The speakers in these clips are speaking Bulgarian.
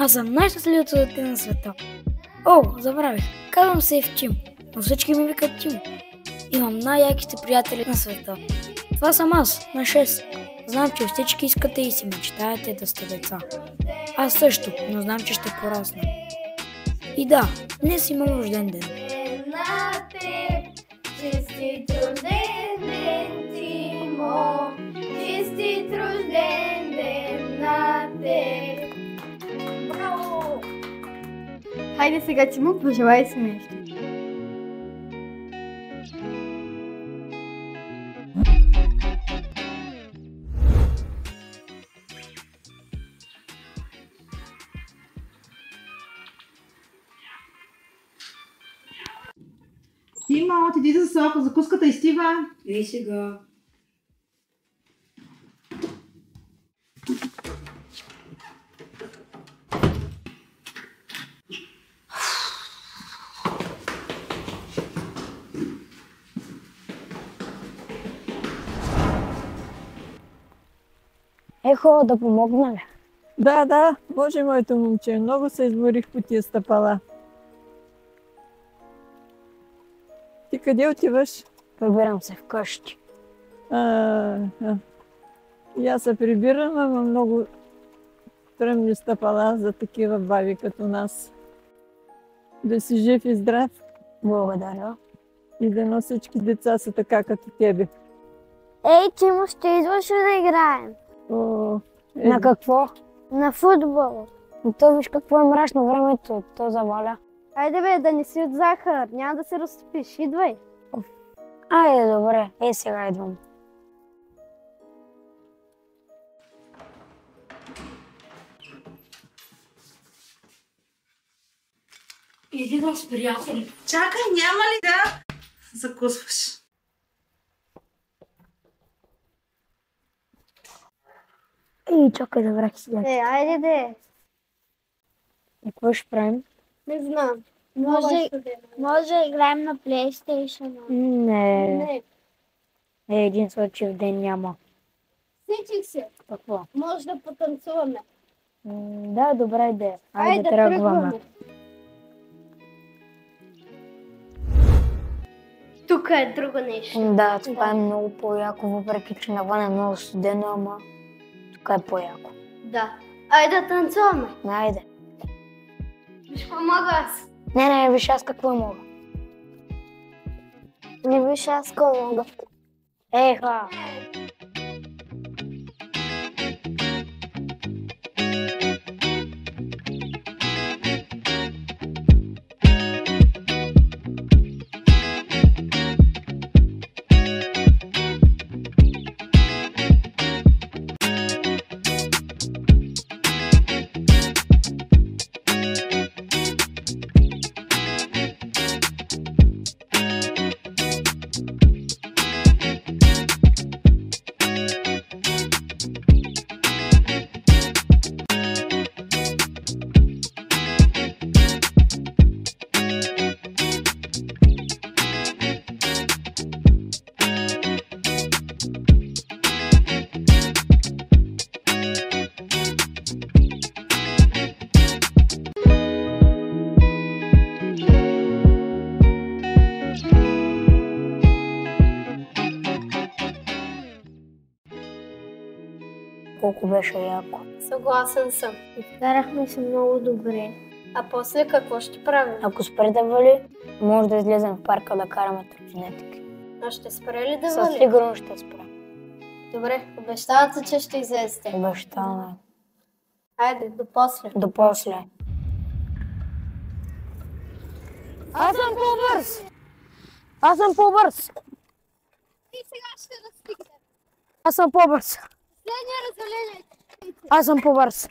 Аз съм най-щастливото дете на света. О, забравих. Казвам се Евтим, но всички ми викат Тим. Имам най-яките приятели на света. Това съм аз, на 6. Знам, че всички искате и си мечтаете да сте деца. Аз също, но знам, че ще порасна. И да, днес имам рожден ден. Честит рожден ден, Тимо! Честит рожден ден на теб! Браво! Хайде сега, Тимо, пожелай си нещо. Тимо, отиди за закуската и стива. Ей сега. Ехо, да помогна ли? Да, може, моето момче. Много се изморих по тия стъпала. Ти къде отиваш? Прибирам се вкъщи. И аз се прибирам, ама много стръмни стъпала за такива баби като нас. Да си жив и здрав. Благодаря. И да всички деца са така като тебе. Ей, Тимо, ще идваш ли да играем? На какво? На футбол. Но то виж какво е мрачно времето, то заваля. Айде бе, да не си от захар, няма да се разтопиш, идвай. Айде, добре, сега идвам. Идвам с приятели. Чакай, няма ли да закусваш? Ей, чакай да врах сега. Айде де. И какво ще правим? Не знам. Може да играем на PlayStation. Не. Един случай в ден няма. Сетих се. Какво? Може да потанцуваме. Да, добра идея. Айде, тръгваме. тръгваме. Тук е друго нещо. Да, това е много по-яко, въпреки че навън е много студено, ама тук е по-яко. Да. Айде да танцуваме. Айде. Виж помага аз. Не, виж аз какво мога. Не виж аз какво мога. Еха! Колко беше яко. Съгласен съм. Изкарахме се много добре. А после какво ще правим? Ако спре да вали, може да излезем в парка да караме тротинетки. А ще спре ли да Със вали? сигурност ще спре. Добре, обещавате, че ще излезете. Обещаваме. Айде, до после. До после. Аз съм по-бърз! Аз съм по-бърз! И сега ще достигнем. Аз съм по-бърз! Следния разваление. Аз съм по-бърз!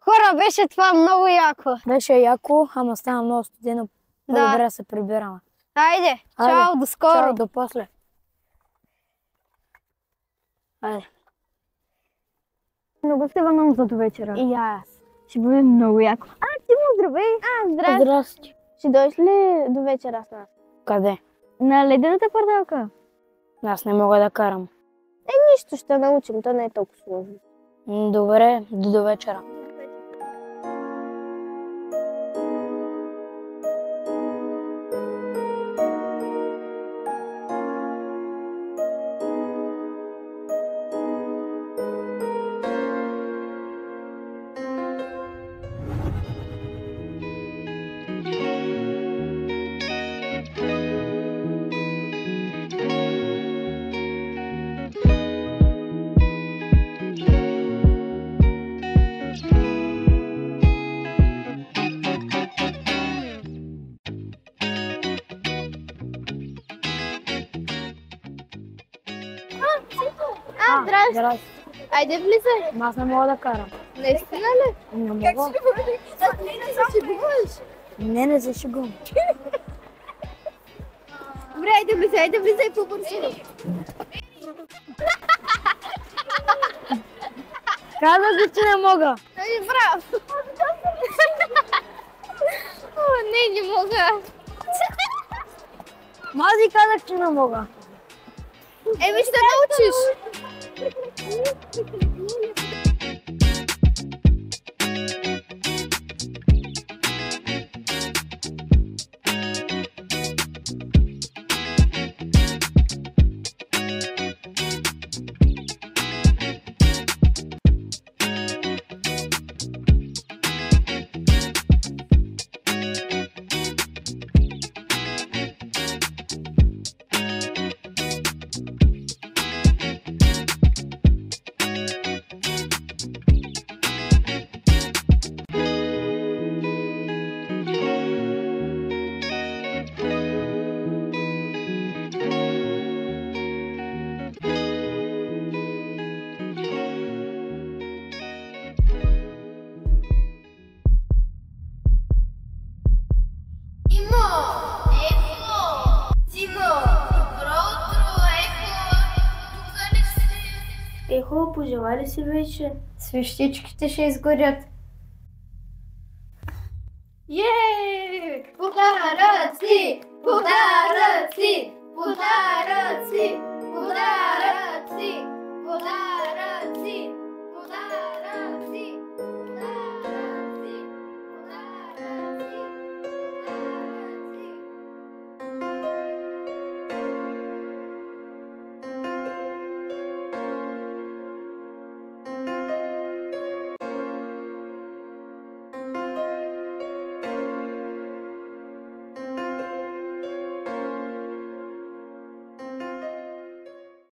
Хора, беше това много яко. Беше яко, ама стана много студено. По-добре да се прибираме. Айде, чао, до скоро. Чао, до после. Айде. Много се вълнувам за до вечера. И аз. Ще бъде много яко. Тимо, здравей! Здрасти. Здрасти. Ще дойдеш ли до вечера с нас? Къде? На ледената пардалка. Аз не мога да карам. Нищо ще научим, то не е толкова сложно. Добре, до вечера. Здрасти. Здрасти. Айде влизай. Ама аз не мога да карам. Наистина ли? Не мога. Не се шегувам. Добре, айде влизай по-бързо. Казах ви, че не мога. Браво! О, не мога. Ма аз ви казах, че не мога. Еми ще научиш. Ехо, пожелали си вече? Свещичките ще изгорят. Подаръци! Подаръци! Подаръци! Подаръци! Подаръци!